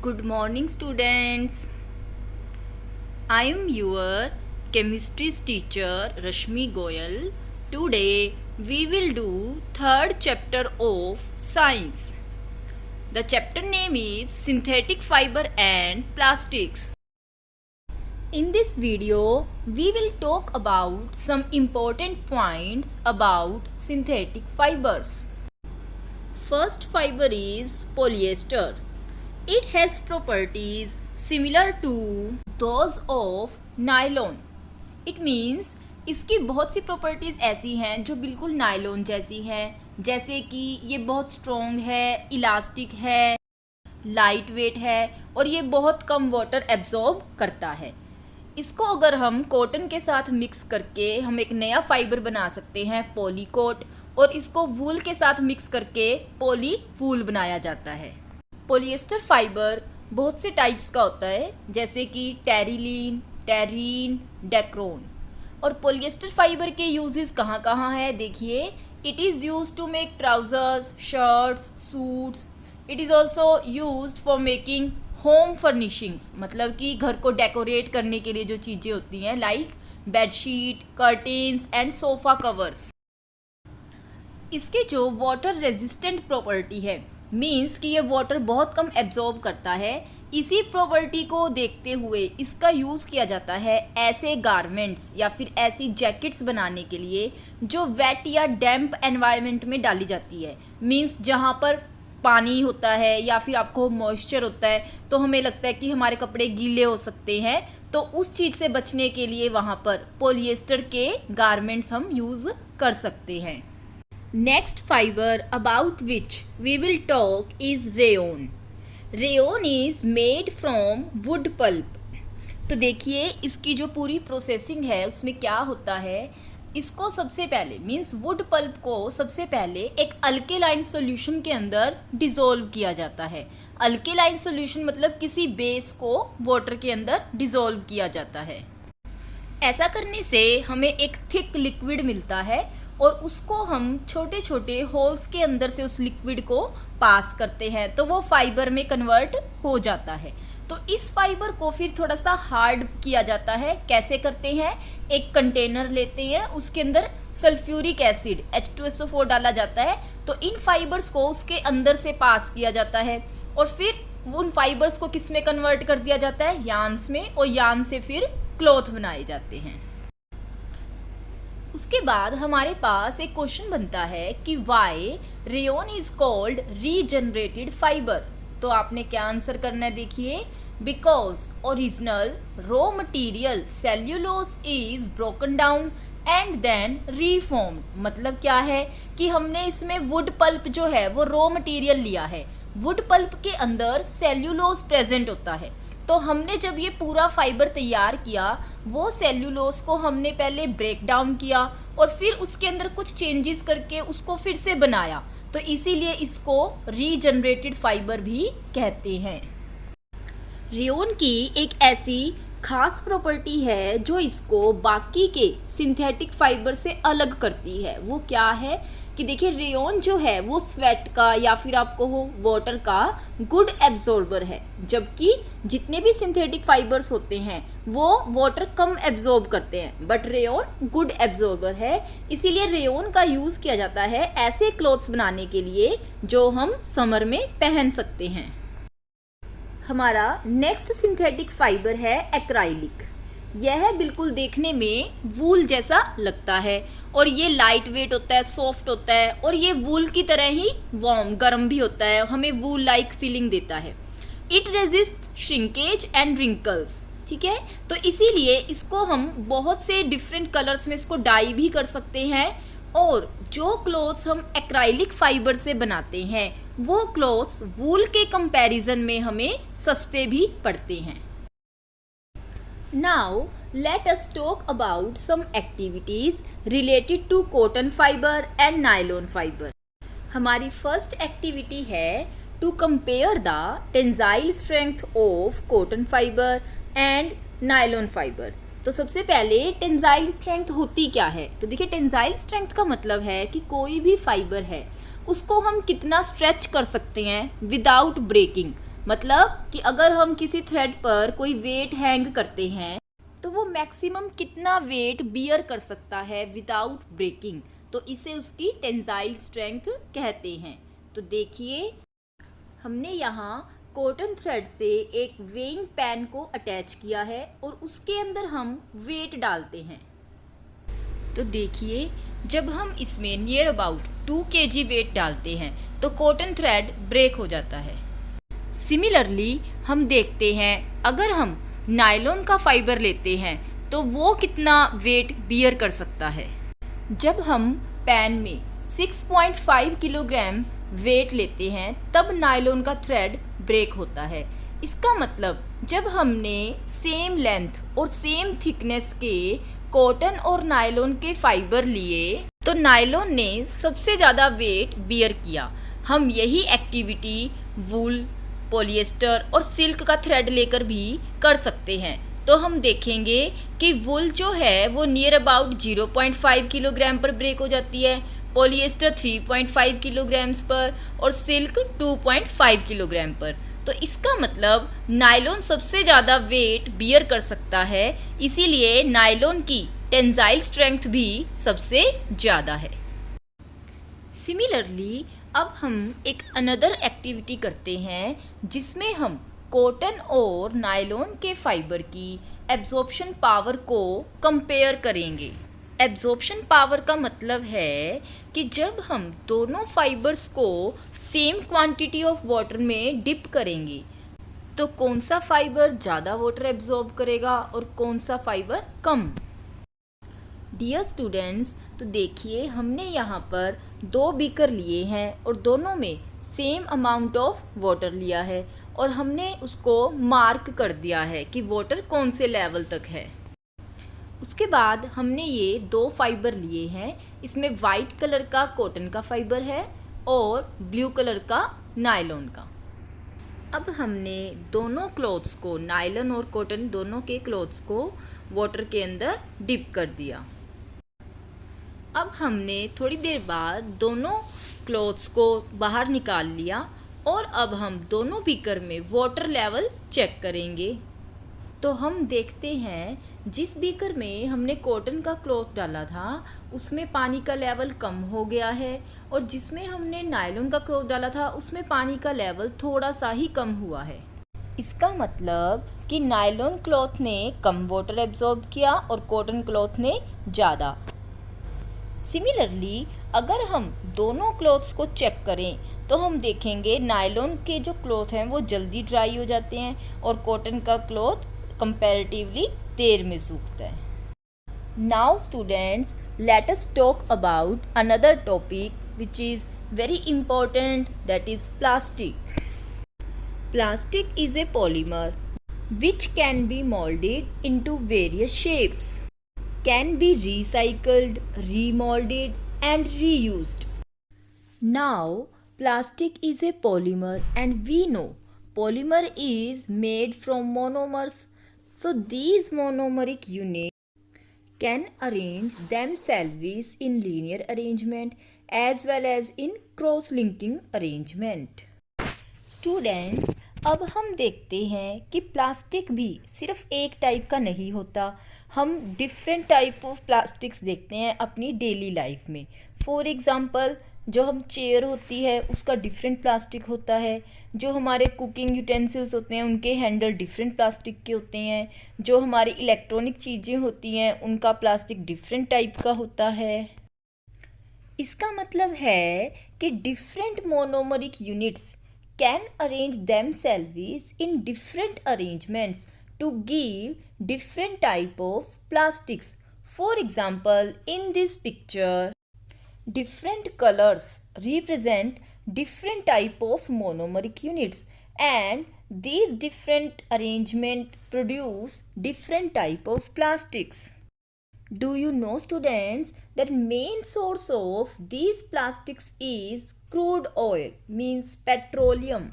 Good morning, students. I am your chemistry teacher Rashmi Goyal. Today we will do third chapter of science. The chapter name is synthetic fiber and plastics. In this video we will talk about some important points about synthetic fibers. First fiber is polyester. It has properties similar to those of nylon. It means इसकी बहुत सी properties ऐसी हैं जो बिल्कुल nylon जैसी हैं, जैसे कि ये बहुत स्ट्रॉन्ग है, इलास्टिक है, लाइट वेट है और ये बहुत कम वाटर एब्जॉर्ब करता है। इसको अगर हम कॉटन के साथ मिक्स करके हम एक नया फाइबर बना सकते हैं पॉलीकोट, और इसको वूल के साथ मिक्स करके पॉली वूल बनाया जाता है। पॉलिएस्टर फाइबर बहुत से टाइप्स का होता है, जैसे कि टेरिलीन, टेरीन, डेक्रोन। और पॉलिएस्टर फाइबर के यूजेस कहाँ कहाँ है देखिए। It is use to make trousers, shirts, suits. It is also used for making home furnishings, मतलब कि घर को डेकोरेट करने के लिए जो चीज़ें होती हैं, like bedsheet, curtains and sofa covers. इसके जो वाटर रेजिस्टेंट प्रॉपर्टी है, मीन्स कि ये वाटर बहुत कम एब्जॉर्ब करता है, इसी प्रॉपर्टी को देखते हुए इसका यूज़ किया जाता है ऐसे गारमेंट्स या फिर ऐसी जैकेट्स बनाने के लिए जो वेट या डैम्प एनवायरनमेंट में डाली जाती है। मीन्स जहाँ पर पानी होता है या फिर आपको मॉइस्चर होता है तो हमें लगता है कि हमारे कपड़े गीले हो सकते हैं, तो उस चीज़ से बचने के लिए वहाँ पर पॉलिएस्टर के गारमेंट्स हम यूज़ कर सकते हैं। Next fiber about which we will talk is rayon. Rayon is made from wood pulp. तो देखिए इसकी जो पूरी प्रोसेसिंग है उसमें क्या होता है। इसको सबसे पहले मीन्स वुड पल्प को सबसे पहले एक अल्केलाइन सॉल्यूशन के अंदर डिज़ोल्व किया जाता है। अल्केलाइन सॉल्यूशन मतलब किसी बेस को वाटर के अंदर डिज़ोल्व किया जाता है। ऐसा करने से हमें एक थिक लिक्विड मिलता है और उसको हम छोटे छोटे होल्स के अंदर से उस लिक्विड को पास करते हैं तो वो फाइबर में कन्वर्ट हो जाता है। तो इस फाइबर को फिर थोड़ा सा हार्ड किया जाता है। कैसे करते हैं, एक कंटेनर लेते हैं, उसके अंदर सल्फ्यूरिक एसिड H2SO4 डाला जाता है, तो इन फाइबर्स को उसके अंदर से पास किया जाता है और फिर उन फाइबर्स को किस में कन्वर्ट कर दिया जाता है, यार्न्स में, और यार्न से फिर क्लॉथ बनाए जाते हैं। उसके बाद हमारे पास एक क्वेश्चन बनता है कि why rayon is called regenerated fibre. तो आपने क्या आंसर करना है देखिए। Because original raw material cellulose is broken down and then reformed. मतलब क्या है कि हमने इसमें वुड पल्प जो है वो रॉ मटेरियल लिया है, वुड पल्प के अंदर सेल्यूलोस प्रेजेंट होता है। तो हमने जब ये पूरा फाइबर तैयार किया, वो सेल्यूलोस को हमने पहले ब्रेक डाउन किया और फिर उसके अंदर कुछ चेंजेस करके उसको फिर से बनाया, तो इसीलिए इसको रीजनरेटेड फाइबर भी कहते हैं। रेयोन की एक ऐसी खास प्रॉपर्टी है जो इसको बाकी के सिंथेटिक फाइबर से अलग करती है। वो क्या है कि देखिए, रेयोन जो है वो स्वेट का या फिर आपको हो वाटर का गुड एब्जॉर्बर है, जबकि जितने भी सिंथेटिक फाइबर्स होते हैं वो वाटर कम एब्जॉर्ब करते हैं, बट रेयोन गुड एब्जॉर्बर है। इसीलिए रेयोन का यूज़ किया जाता है ऐसे क्लॉथ्स बनाने के लिए जो हम समर में पहन सकते हैं। हमारा नेक्स्ट सिंथेटिक फाइबर है एक्राइलिक। यह बिल्कुल देखने में वूल जैसा लगता है और ये लाइट वेट होता है, सॉफ्ट होता है और ये वूल की तरह ही वार्म, गर्म भी होता है, हमें वूल लाइक फीलिंग देता है। It resist shrinkage and wrinkles, ठीक है। तो इसीलिए इसको हम बहुत से डिफरेंट कलर्स में इसको डाई भी कर सकते हैं, और जो क्लोथ्स हम एक्राइलिक फाइबर से बनाते हैं वो क्लोथ्स वूल के कंपैरिजन में हमें सस्ते भी पड़ते हैं। Now let us talk about some activities related to cotton fiber and nylon fiber. हमारी फर्स्ट एक्टिविटी है to compare the tensile strength of cotton fiber and nylon fiber. तो सबसे पहले टेंसाइल स्ट्रेंथ होती क्या है। तो देखिए, टेंसाइल स्ट्रेंथ का मतलब है कि कोई भी फाइबर है उसको हम कितना स्ट्रेच कर सकते हैं विदाउट ब्रेकिंग, मतलब कि अगर हम किसी थ्रेड पर कोई वेट हैंग करते हैं तो वो मैक्सिमम कितना वेट बियर कर सकता है विदाउट ब्रेकिंग, तो इसे उसकी टेंसाइल स्ट्रेंथ कहते हैं। तो देखिए, हमने यहाँ कॉटन थ्रेड से एक वेइंग पैन को अटैच किया है और उसके अंदर हम वेट डालते हैं। तो देखिए, जब हम इसमें नियर अबाउट 2 kg वेट डालते हैं तो कॉटन थ्रेड ब्रेक हो जाता है। सिमिलरली हम देखते हैं, अगर हम नायलॉन का फाइबर लेते हैं तो वो कितना वेट बियर कर सकता है। जब हम पैन में 6.5 किलोग्राम वेट लेते हैं तब नायलॉन का थ्रेड ब्रेक होता है। इसका मतलब जब हमने सेम लेंथ और सेम थिकनेस के कॉटन और नायलॉन के फाइबर लिए तो नायलॉन ने सबसे ज़्यादा वेट बियर किया। हम यही एक्टिविटी वूल, पॉलिएस्टर और सिल्क का थ्रेड लेकर भी कर सकते हैं। तो हम देखेंगे कि वूल जो है वो नियर अबाउट 0.5 किलोग्राम पर ब्रेक हो जाती है, पॉलिएस्टर 3.5 किलोग्राम्स पर और सिल्क 2.5 किलोग्राम पर। तो इसका मतलब नायलॉन सबसे ज़्यादा वेट बियर कर सकता है, इसीलिए नायलॉन की टेंसाइल स्ट्रेंथ भी सबसे ज़्यादा है। सिमिलरली अब हम एक अनदर एक्टिविटी करते हैं जिसमें हम कॉटन और नायलॉन के फाइबर की एब्जॉर्प्शन पावर को कंपेयर करेंगे। एब्जॉर्प्शन पावर का मतलब है कि जब हम दोनों फाइबर्स को सेम क्वांटिटी ऑफ वाटर में डिप करेंगे तो कौन सा फाइबर ज़्यादा वाटर एब्जॉर्ब करेगा और कौन सा फाइबर कम। डियर स्टूडेंट्स, तो देखिए, हमने यहाँ पर 2 बीकर लिए हैं और दोनों में सेम अमाउंट ऑफ वाटर लिया है और हमने उसको मार्क कर दिया है कि वाटर कौन से लेवल तक है। उसके बाद हमने ये 2 फाइबर लिए हैं, इसमें वाइट कलर का कॉटन का फाइबर है और ब्लू कलर का नायलॉन का। अब हमने दोनों क्लॉथ्स को, नायलॉन और कॉटन दोनों के क्लॉथ्स को वाटर के अंदर डिप कर दिया। अब हमने थोड़ी देर बाद दोनों क्लॉथ्स को बाहर निकाल लिया और अब हम दोनों बीकर में वाटर लेवल चेक करेंगे। तो हम देखते हैं, जिस बीकर में हमने कॉटन का क्लॉथ डाला था उसमें पानी का लेवल कम हो गया है और जिसमें हमने नायलॉन का क्लॉथ डाला था उसमें पानी का लेवल थोड़ा सा ही कम हुआ है। इसका मतलब कि नायलॉन क्लॉथ ने कम वाटर एब्जॉर्ब किया और कॉटन क्लॉथ ने ज़्यादा। सिमिलरली अगर हम दोनों क्लॉथ्स को चेक करें तो हम देखेंगे नायलॉन के जो क्लॉथ हैं वो जल्दी ड्राई हो जाते हैं और कॉटन का क्लॉथ कंपैरेटिवली देर में सूखता है। Now students, let us talk about another topic which is very important, that is plastic. Plastic is a polymer which can be molded into various shapes, can be recycled, remolded and reused. Now, plastic is a polymer and we know polymer is made from monomers. So these monomeric units can arrange themselves in linear arrangement as well as in cross-linking arrangement. Students, अब हम देखते हैं कि plastic भी सिर्फ एक type का नहीं होता। हम डिफरेंट टाइप ऑफ प्लास्टिक्स देखते हैं अपनी डेली लाइफ में। फॉर एग्ज़ाम्पल, जो हम चेयर होती है उसका डिफरेंट प्लास्टिक होता है, जो हमारे कुकिंग यूटेंसिल्स होते हैं उनके हैंडल डिफरेंट प्लास्टिक के होते हैं, जो हमारी इलेक्ट्रॉनिक चीज़ें होती हैं उनका प्लास्टिक डिफरेंट टाइप का होता है। इसका मतलब है कि different monomeric units can arrange themselves in different arrangements to give different type of plastics. For example, in this picture, different colors represent different type of monomeric units and these different arrangement produce different type of plastics. Do you know, students, that main source of these plastics is crude oil, means petroleum.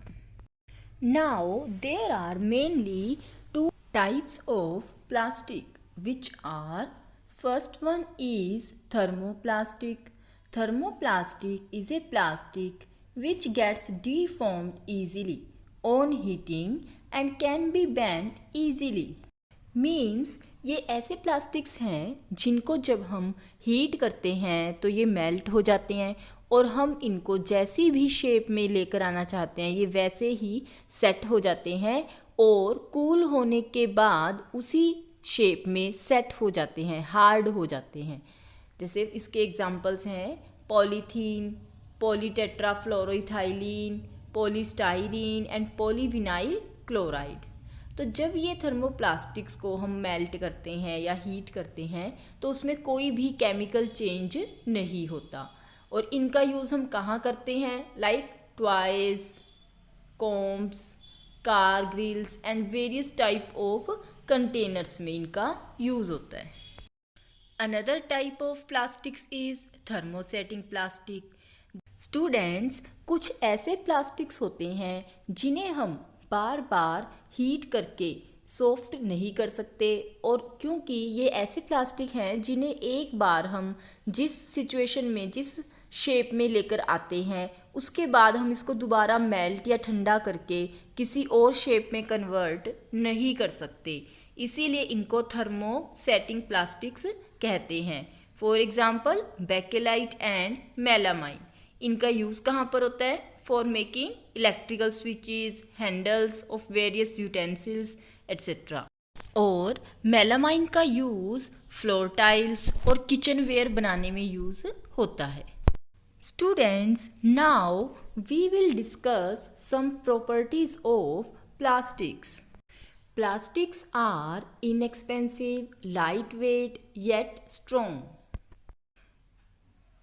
Now there are mainly 2 types of plastic, which are, first one is thermoplastic. Thermoplastic is a plastic which gets deformed easily. on heating and can be bent easily. Means ये ऐसे plastics हैं जिनको जब हम heat करते हैं तो ये मेल्ट हो जाते हैं और हम इनको जैसी भी शेप में लेकर आना चाहते हैं ये वैसे ही सेट हो जाते हैं और कूल होने के बाद उसी शेप में सेट हो जाते हैं, हार्ड हो जाते हैं। जैसे इसके एग्जांपल्स हैं polythene, polytetrafluoroethylene, polystyrene and polyvinyl chloride. तो जब ये थर्मोप्लास्टिक्स को हम मेल्ट करते हैं या हीट करते हैं तो उसमें कोई भी केमिकल चेंज नहीं होता और इनका यूज़ हम कहाँ करते हैं, like toys, combs, car grills and various type of containers में इनका यूज़ होता है। Another type of plastics is thermosetting plastic. Students, कुछ ऐसे प्लास्टिक्स होते हैं जिन्हें हम बार बार हीट करके सॉफ्ट नहीं कर सकते और क्योंकि ये ऐसे प्लास्टिक हैं जिन्हें एक बार हम जिस सिचुएशन में जिस शेप में लेकर आते हैं उसके बाद हम इसको दोबारा मेल्ट या ठंडा करके किसी और शेप में कन्वर्ट नहीं कर सकते, इसीलिए इनको थर्मोसेटिंग प्लास्टिक्स कहते हैं। For example bakelite and melamine. इनका यूज़ कहाँ पर होता है, for making electrical switches, handles of various utensils etcetera. और मेलामाइन का यूज़ फ्लोर टाइल्स और किचनवेयर बनाने में यूज़ होता है। Students, now we will discuss some properties of plastics. Plastics are inexpensive, lightweight yet strong.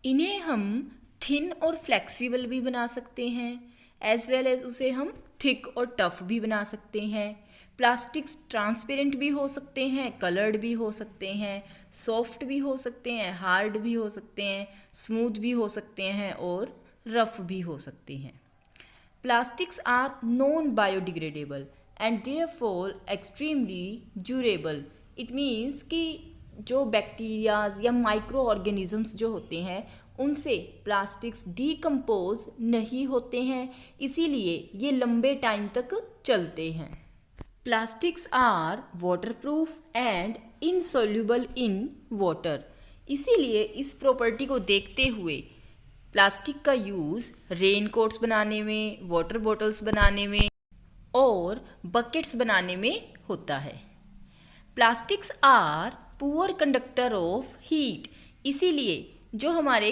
इन्हें हम थिन और फ्लेक्सिबल भी बना सकते हैं एज वेल एज उसे हम थिक और टफ भी बना सकते हैं। प्लास्टिक्स ट्रांसपेरेंट भी हो सकते हैं, कलर्ड भी हो सकते हैं, सॉफ्ट भी हो सकते हैं, हार्ड भी हो सकते हैं, स्मूथ भी हो सकते हैं और रफ भी हो सकते हैं। Plastics are non biodegradable and therefore extremely durable. It means कि जो बैक्टीरियाज या माइक्रो ऑर्गेनिजम्स जो होते हैं उनसे प्लास्टिक्स डीकम्पोज नहीं होते हैं, इसीलिए ये लंबे टाइम तक चलते हैं। Plastics are waterproof and insoluble in water. इसीलिए इस प्रॉपर्टी को देखते हुए प्लास्टिक का यूज़ रेन कोट्स बनाने में, वाटर बॉटल्स बनाने में और बकेट्स बनाने में होता है। Plastics are poor conductor of heat. इसीलिए जो हमारे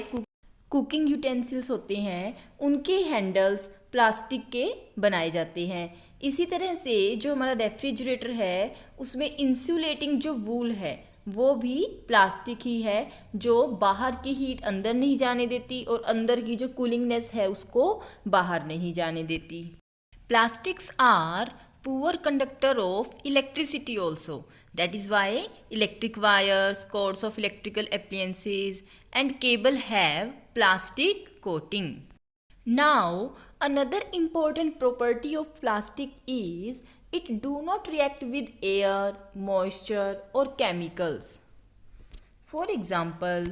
कुकिंग यूटेंसिल्स होते हैं उनके हैंडल्स प्लास्टिक के बनाए जाते हैं। इसी तरह से जो हमारा रेफ्रिजरेटर है उसमें इंसुलेटिंग जो वूल है वो भी प्लास्टिक ही है, जो बाहर की हीट अंदर नहीं जाने देती और अंदर की जो कूलिंगनेस है उसको बाहर नहीं जाने देती। Plastics are poor conductor of electricity also. That is why electric wires, cords of electrical appliances and cable have plastic coating. Now, another important property of plastic is it do not react with air, moisture or chemicals. For example,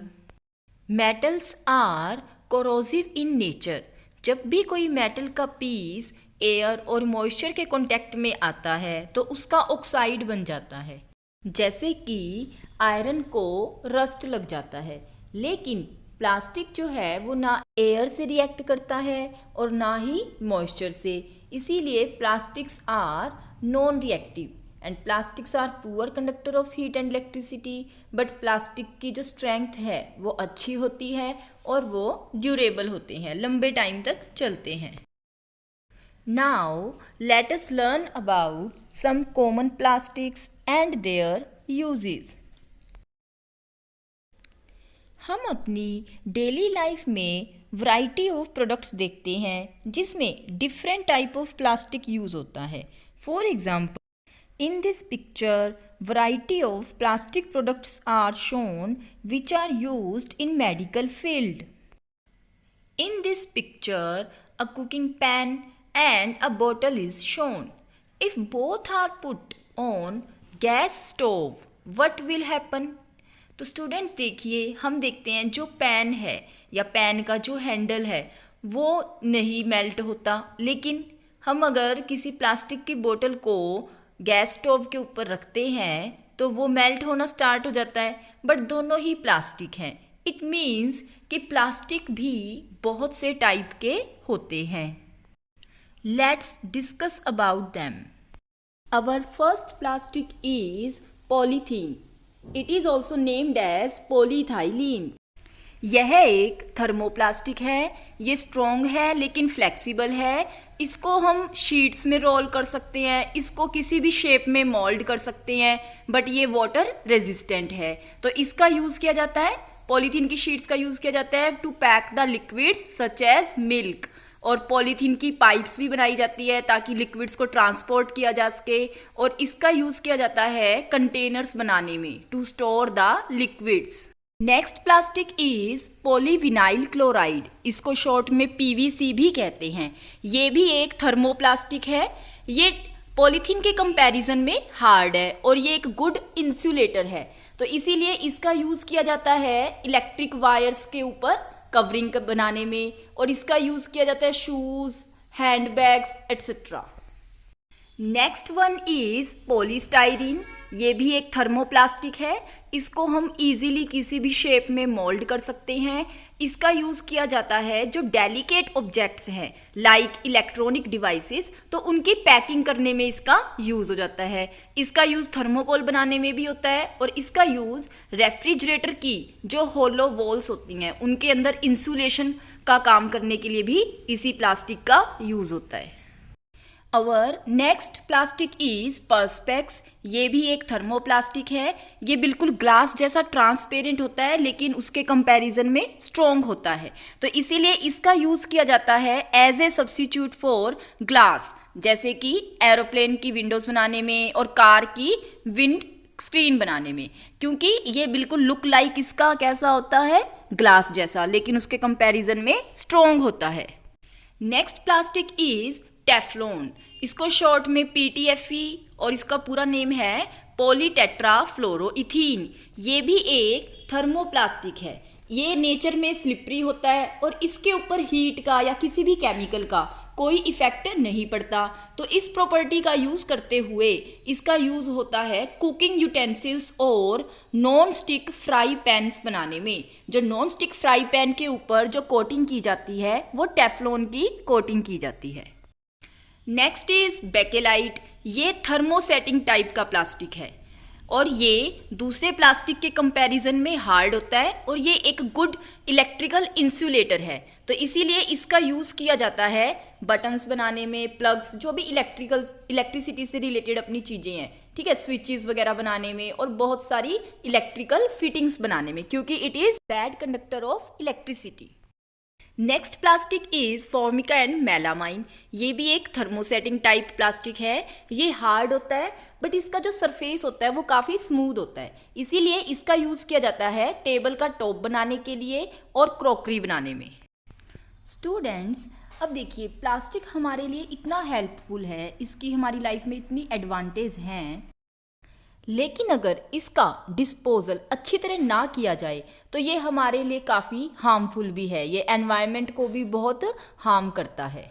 metals are corrosive in nature. जब भी कोई metal का piece air और moisture के contact में आता है तो उसका ऑक्साइड बन जाता है। जैसे कि आयरन को रस्ट लग जाता है, लेकिन प्लास्टिक जो है वो ना एयर से रिएक्ट करता है और ना ही मॉइस्चर से, इसीलिए plastics are non reactive and plastics are poor conductor of heat and electricity. But plastic की जो स्ट्रेंथ है वो अच्छी होती है और वो ड्यूरेबल होते हैं, लंबे टाइम तक चलते हैं। Now let us learn about some common plastics and their uses. हम अपनी डेली लाइफ में वैरायटी ऑफ प्रोडक्ट्स देखते हैं जिसमें different type of plastic use होता है। For example, in this picture variety of plastic products are shown which are used in medical field. In this picture a cooking pan and a bottle is shown. If both are put on gas stove, what will happen? तो students देखिए, हम देखते हैं जो pan है या pan का जो हैंडल है वो नहीं मेल्ट होता, लेकिन हम अगर किसी प्लास्टिक की बोतल को गैस स्टोव के ऊपर रखते हैं तो वो मेल्ट होना स्टार्ट हो जाता है, बट दोनों ही प्लास्टिक हैं। इट मीन्स कि प्लास्टिक भी बहुत से टाइप के होते हैं। Let's discuss about them. Our first plastic is polythene. It is also named as polyethylene. यह एक थर्मोप्लास्टिक है। ये स्ट्रॉन्ग है लेकिन फ्लेक्सिबल है। इसको हम शीट्स में रोल कर सकते हैं, इसको किसी भी शेप में मोल्ड कर सकते हैं, बट ये वाटर रेजिस्टेंट है। तो इसका यूज़ किया जाता है, पॉलीथीन की शीट्स का यूज़ किया जाता है to pack the liquids such as milk. और पॉलीथीन की पाइप्स भी बनाई जाती है ताकि लिक्विड्स को ट्रांसपोर्ट किया जा सके। और इसका यूज़ किया जाता है कंटेनर्स बनाने में to store the liquids. Next plastic is polyvinyl chloride. इसको शॉर्ट में पीवीसी भी कहते हैं। ये भी एक थर्मोप्लास्टिक है। ये पॉलीथीन के कंपैरिजन में हार्ड है और ये एक गुड इंसुलेटर है, तो इसीलिए इसका यूज़ किया जाता है इलेक्ट्रिक वायर्स के ऊपर कवरिंग बनाने में। और इसका यूज़ किया जाता है shoes, handbags etcetera. Next one is polystyrene. ये भी एक थर्मोप्लास्टिक है। इसको हम इजीली किसी भी शेप में मोल्ड कर सकते हैं। इसका यूज़ किया जाता है जो डेलिकेट ऑब्जेक्ट्स हैं लाइक इलेक्ट्रॉनिक डिवाइसेस, तो उनकी पैकिंग करने में इसका यूज़ हो जाता है। इसका यूज़ थर्मोकोल बनाने में भी होता है और इसका यूज़ रेफ्रिजरेटर की जो होलो वॉल्स होती हैं उनके अंदर इंसुलेशन का काम करने के लिए भी इसी प्लास्टिक का यूज़ होता है। Our next plastic is Perspex. ये भी एक थर्मोप्लास्टिक है। ये बिल्कुल ग्लास जैसा ट्रांसपेरेंट होता है लेकिन उसके कंपैरिजन में स्ट्रॉन्ग होता है, तो इसीलिए इसका यूज़ किया जाता है as a substitute for glass, जैसे कि एरोप्लेन की विंडोज़ बनाने में और कार की विंड स्क्रीन बनाने में, क्योंकि ये बिल्कुल लुक लाइक इसका कैसा होता है, ग्लास जैसा, लेकिन उसके कंपैरिजन में स्ट्रॉन्ग होता है। Next plastic is Teflon. इसको शॉर्ट में PTFE और इसका पूरा नेम है पॉलीटेट्राफ्लोरोइथीन। ये भी एक थर्मोप्लास्टिक है। ये नेचर में स्लिपरी होता है और इसके ऊपर हीट का या किसी भी केमिकल का कोई इफेक्ट नहीं पड़ता, तो इस प्रॉपर्टी का यूज़ करते हुए इसका यूज़ होता है कुकिंग यूटेंसिल्स और नॉन स्टिक फ्राई पैन्स बनाने में। जो नॉन स्टिक फ्राई पैन के ऊपर जो कोटिंग की जाती है वो टेफ्लॉन की कोटिंग की जाती है। Next is bakelite. ये थर्मोसेटिंग टाइप का प्लास्टिक है और ये दूसरे प्लास्टिक के कंपैरिजन में हार्ड होता है और ये एक गुड इलेक्ट्रिकल इंसुलेटर है, तो इसीलिए इसका यूज़ किया जाता है बटन्स बनाने में, प्लग्स, जो भी इलेक्ट्रिसिटी से रिलेटेड अपनी चीज़ें हैं, ठीक है, स्विचेस वगैरह बनाने में और बहुत सारी इलेक्ट्रिकल फिटिंग्स बनाने में, क्योंकि it is bad conductor of electricity. Next plastic is Formica and melamine. ये भी एक थर्मोसेटिंग टाइप प्लास्टिक है। ये हार्ड होता है बट इसका जो सरफेस होता है वो काफ़ी स्मूथ होता है, इसीलिए इसका यूज़ किया जाता है टेबल का टॉप बनाने के लिए और क्रॉकरी बनाने में। स्टूडेंट्स, अब देखिए प्लास्टिक हमारे लिए इतना हेल्पफुल है, इसकी हमारी लाइफ में इतनी एडवांटेज हैं, लेकिन अगर इसका डिस्पोजल अच्छी तरह ना किया जाए तो ये हमारे लिए काफ़ी हार्मफुल भी है। ये एनवायरनमेंट को भी बहुत हार्म करता है।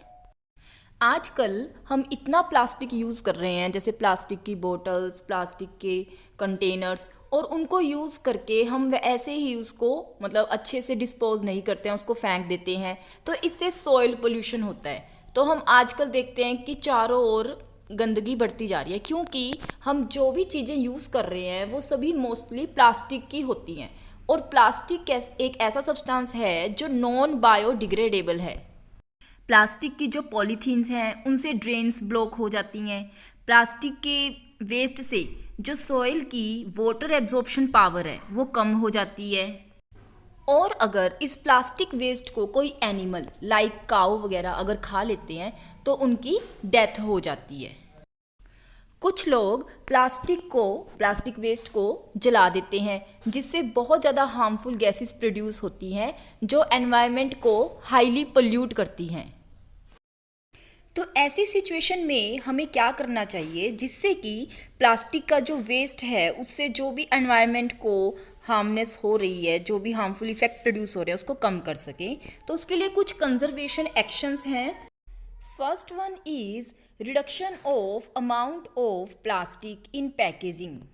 आजकल हम इतना प्लास्टिक यूज़ कर रहे हैं, जैसे प्लास्टिक की बोतल्स, प्लास्टिक के कंटेनर्स, और उनको यूज़ करके हम ऐसे ही उसको मतलब अच्छे से डिस्पोज नहीं करते हैं, उसको फेंक देते हैं, तो इससे सॉइल पोल्यूशन होता है। तो हम आजकल देखते हैं कि चारों ओर गंदगी बढ़ती जा रही है, क्योंकि हम जो भी चीज़ें यूज़ कर रहे हैं वो सभी मोस्टली प्लास्टिक की होती हैं, और प्लास्टिक एक ऐसा सब्सटेंस है जो नॉन बायोडिग्रेडेबल है। प्लास्टिक की जो पॉलीथीन्स हैं उनसे ड्रेन्स ब्लॉक हो जाती हैं। प्लास्टिक के वेस्ट से जो सॉइल की वाटर एब्जॉर्प्शन पावर है वो कम हो जाती है, और अगर इस प्लास्टिक वेस्ट को कोई एनिमल लाइक काऊ वगैरह अगर खा लेते हैं तो उनकी डेथ हो जाती है। कुछ लोग प्लास्टिक वेस्ट को जला देते हैं, जिससे बहुत ज़्यादा हार्मफुल गैसेस प्रोड्यूस होती हैं जो एनवायरनमेंट को हाईली पोल्यूट करती हैं। तो ऐसी सिचुएशन में हमें क्या करना चाहिए जिससे कि प्लास्टिक का जो वेस्ट है उससे जो भी एनवायरनमेंट को हार्मनेस हो रही है, जो भी हार्मफुल इफेक्ट प्रोड्यूस हो रहे हैं, उसको कम कर सकें। तो उसके लिए कुछ कंजर्वेशन एक्शंस हैं। First one is reduction of amount of plastic in packaging.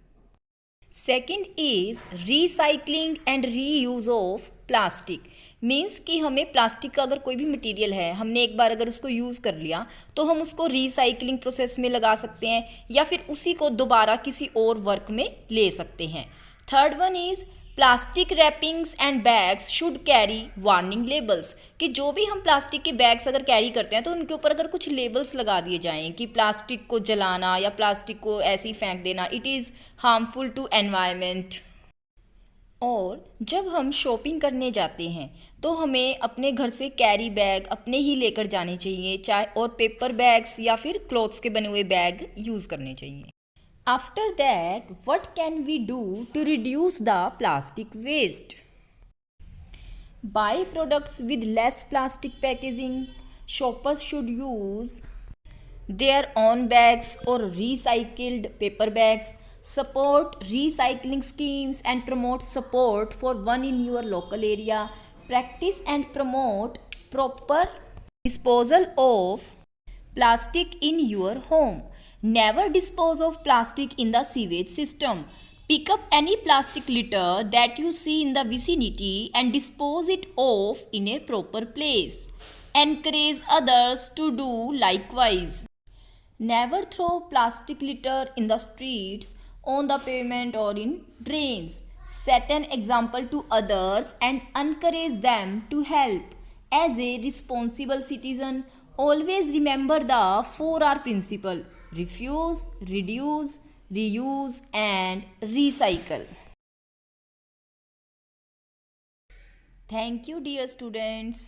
Second is recycling and reuse of plastic. Means कि हमें प्लास्टिक का अगर कोई भी मटेरियल है, हमने एक बार अगर उसको यूज़ कर लिया तो हम उसको रिसाइकलिंग प्रोसेस में लगा सकते हैं या फिर उसी को दोबारा किसी और वर्क में ले सकते हैं. Third one is plastic wrappings and bags should carry warning labels. कि जो भी हम प्लास्टिक के बैग्स अगर कैरी करते हैं तो उनके ऊपर अगर कुछ लेबल्स लगा दिए जाएं कि प्लास्टिक को जलाना या प्लास्टिक को ऐसे ही फेंक देना, it is harmful to environment. और जब हम शॉपिंग करने जाते हैं तो हमें अपने घर से कैरी बैग अपने ही लेकर जाने चाहिए, चाहे और पेपर बैग्स या फिर क्लॉथ्स के बने हुए बैग यूज़ करने चाहिए. After that, what can we do to reduce the plastic waste? Buy products with less plastic packaging. Shoppers should use their own bags or recycled paper bags. Support recycling schemes and promote support for one in your local area. Practice and promote proper disposal of plastic in your home. Never dispose of plastic in the sewage system. Pick up any plastic litter that you see in the vicinity and dispose it off in a proper place. Encourage others to do likewise. Never throw plastic litter in the streets, on the pavement or in drains. Set an example to others and encourage them to help. As a responsible citizen, always remember the 4R principle: refuse, reduce, reuse and recycle. Thank you, dear students.